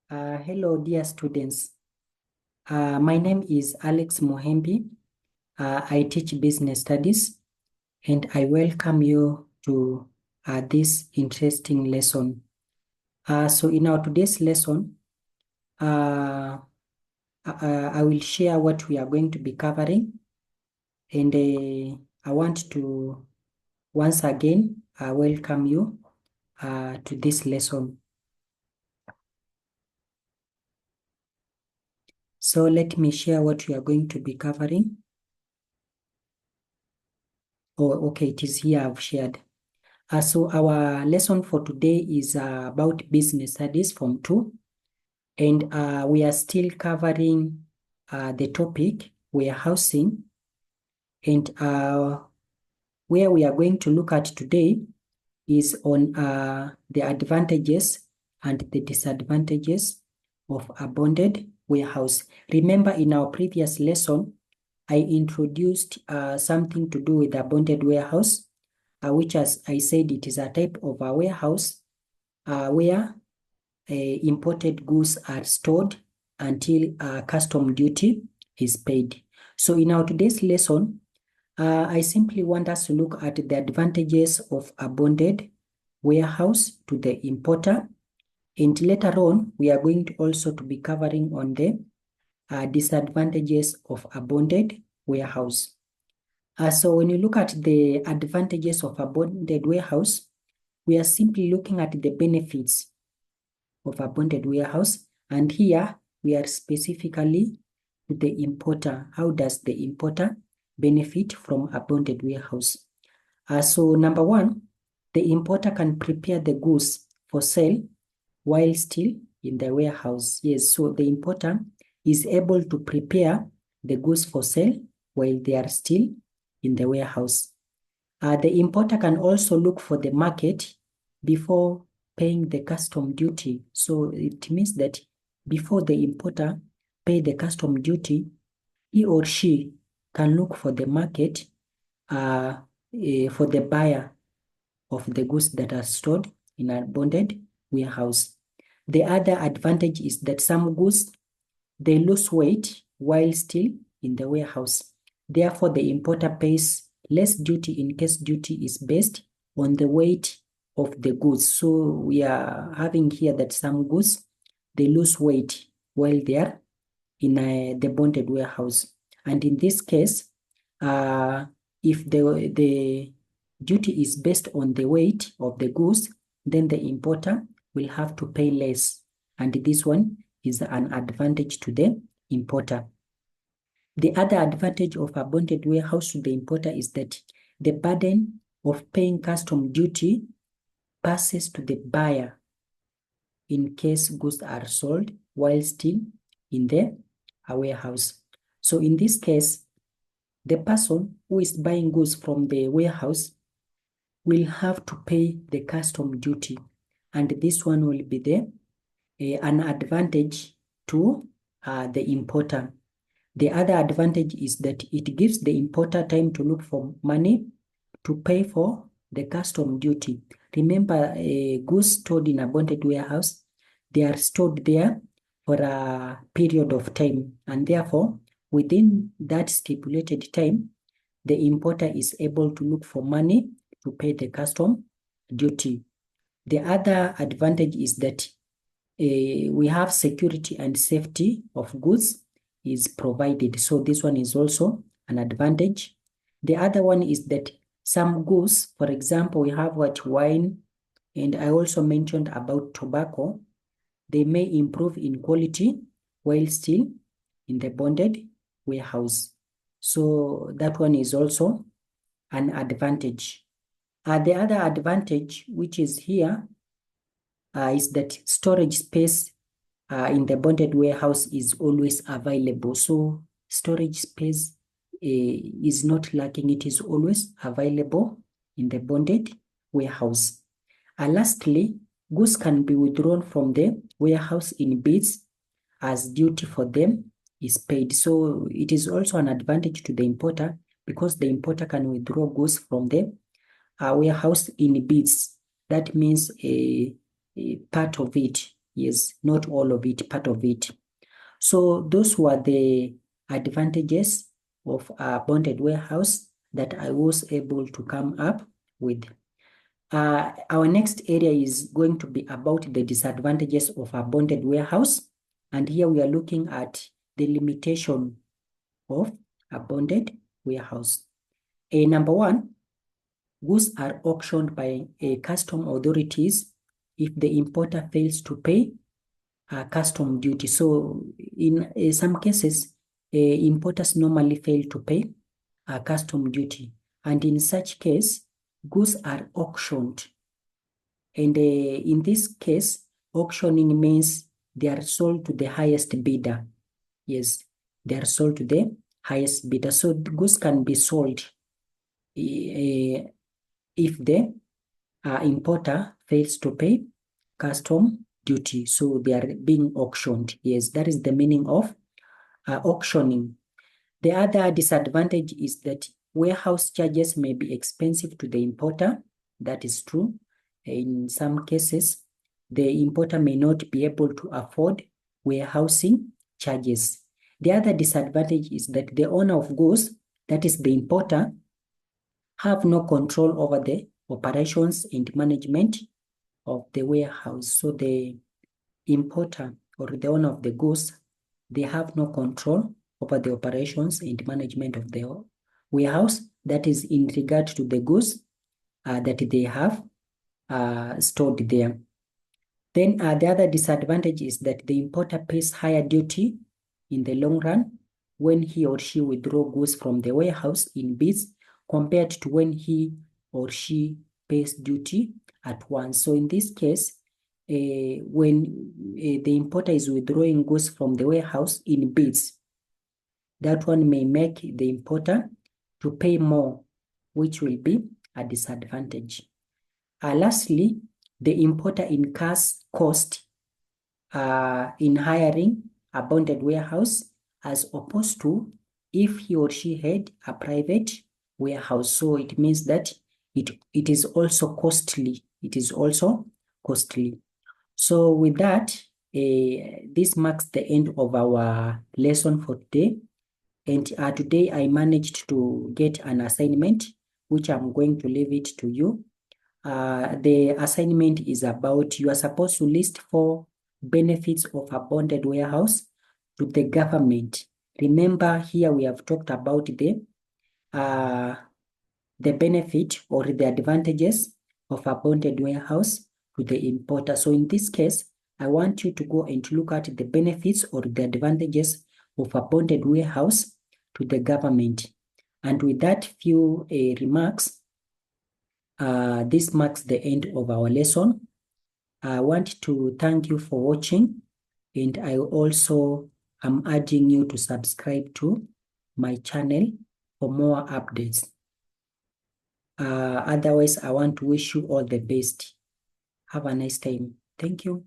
Hello, dear students. My name is Alex Mohembi. I teach business studies, and I welcome you to this interesting lesson. So in our today's lesson, I will share what we are going to be covering, and I want to once again welcome you to this lesson. So let me share what we are going to be covering. Oh, okay, it is here I've shared. So our lesson for today is about business studies form 2, and we are still covering the topic warehousing, and where we are going to look at today is on the advantages and the disadvantages of a bonded warehouse. Remember, in our previous lesson, I introduced something to do with a bonded warehouse, which, as I said, it is a type of a warehouse where imported goods are stored until custom duty is paid. So in our today's lesson, I simply want us to look at the advantages of a bonded warehouse to the importer. And later on, we are going to also to be covering on the disadvantages of a bonded warehouse. So when you look at the advantages of a bonded warehouse, we are simply looking at the benefits of a bonded warehouse. And here we are specifically with the importer. How does the importer benefit from a bonded warehouse? So number one, the importer can prepare the goods for sale while still in the warehouse. Yes, so the importer is able to prepare the goods for sale while they are still in the warehouse. The importer can also look for the market before paying the custom duty. So it means that before the importer pay the custom duty, he or she can look for the market for the buyer of the goods that are stored in a bonded warehouse. The other advantage is that some goods, they lose weight while still in the warehouse. Therefore, the importer pays less duty in case duty is based on the weight of the goods. So we are having here that some goods, they lose weight while they are in the bonded warehouse. And in this case, if the duty is based on the weight of the goods, then the importer will have to pay less. And this one is an advantage to the importer. The other advantage of a bonded warehouse to the importer is that the burden of paying custom duty passes to the buyer in case goods are sold while still in the warehouse. So in this case, the person who is buying goods from the warehouse will have to pay the custom duty, and this one will be an advantage to the importer. The other advantage is that it gives the importer time to look for money to pay for the custom duty. Remember, goods stored in a bonded warehouse, they are stored there for a period of time, and therefore, within that stipulated time, the importer is able to look for money to pay the custom duty. The other advantage is that we have security and safety of goods is provided. So this one is also an advantage. The other one is that some goods, for example, we have wine, and I also mentioned about tobacco. They may improve in quality while still in the bonded warehouse. So that one is also an advantage. The other advantage, which is here, is that storage space in the bonded warehouse is always available. So storage space is not lacking. It is always available in the bonded warehouse. Lastly, goods can be withdrawn from the warehouse in bits as duty for them is paid. So it is also an advantage to the importer because the importer can withdraw goods from the warehouse in bits. That means a part of it Yes, not all of it, part of it. So those were the advantages of a bonded warehouse that I was able to come up with. Our next area is going to be about the disadvantages of a bonded warehouse. And here we are looking at the limitation of a bonded warehouse. Number one, goods are auctioned by custom authorities if the importer fails to pay custom duty. So in some cases, importers normally fail to pay custom duty. And in such case, goods are auctioned. And in this case, auctioning means they are sold to the highest bidder. Yes, they are sold to the highest bidder. So the goods can be sold if the importer fails to pay custom duty. So they are being auctioned. Yes, that is the meaning of auctioning. The other disadvantage is that warehouse charges may be expensive to the importer. That is true. In some cases, the importer may not be able to afford warehousing charges. The other disadvantage is that the owner of goods, that is the importer, have no control over the operations and management of the warehouse. So the importer or the owner of the goods, they have no control over the operations and management of the warehouse. That is in regard to the goods that they have stored there. Then the other disadvantage is that the importer pays higher duty in the long run when he or she withdraw goods from the warehouse in bids compared to when he or she pays duty at once. So in this case, when the importer is withdrawing goods from the warehouse in bids, that one may make the importer to pay more, which will be a disadvantage. Lastly, the importer incurs cost in hiring a bonded warehouse as opposed to if he or she had a private warehouse. So it means that it is also costly. It is also costly. So with that, this marks the end of our lesson for today. And today I managed to get an assignment, which I'm going to leave it to you. The assignment is about, you are supposed to list 4 benefits of a bonded warehouse to the government. Remember, here we have talked about the benefit or the advantages of a bonded warehouse to the importer. So in this case, I want you to go and look at the benefits or the advantages of a bonded warehouse to the government. And with that few remarks, this marks the end of our lesson. I want to thank you for watching, and I also am urging you to subscribe to my channel for more updates. Otherwise, I want to wish you all the best. Have a nice time. Thank you.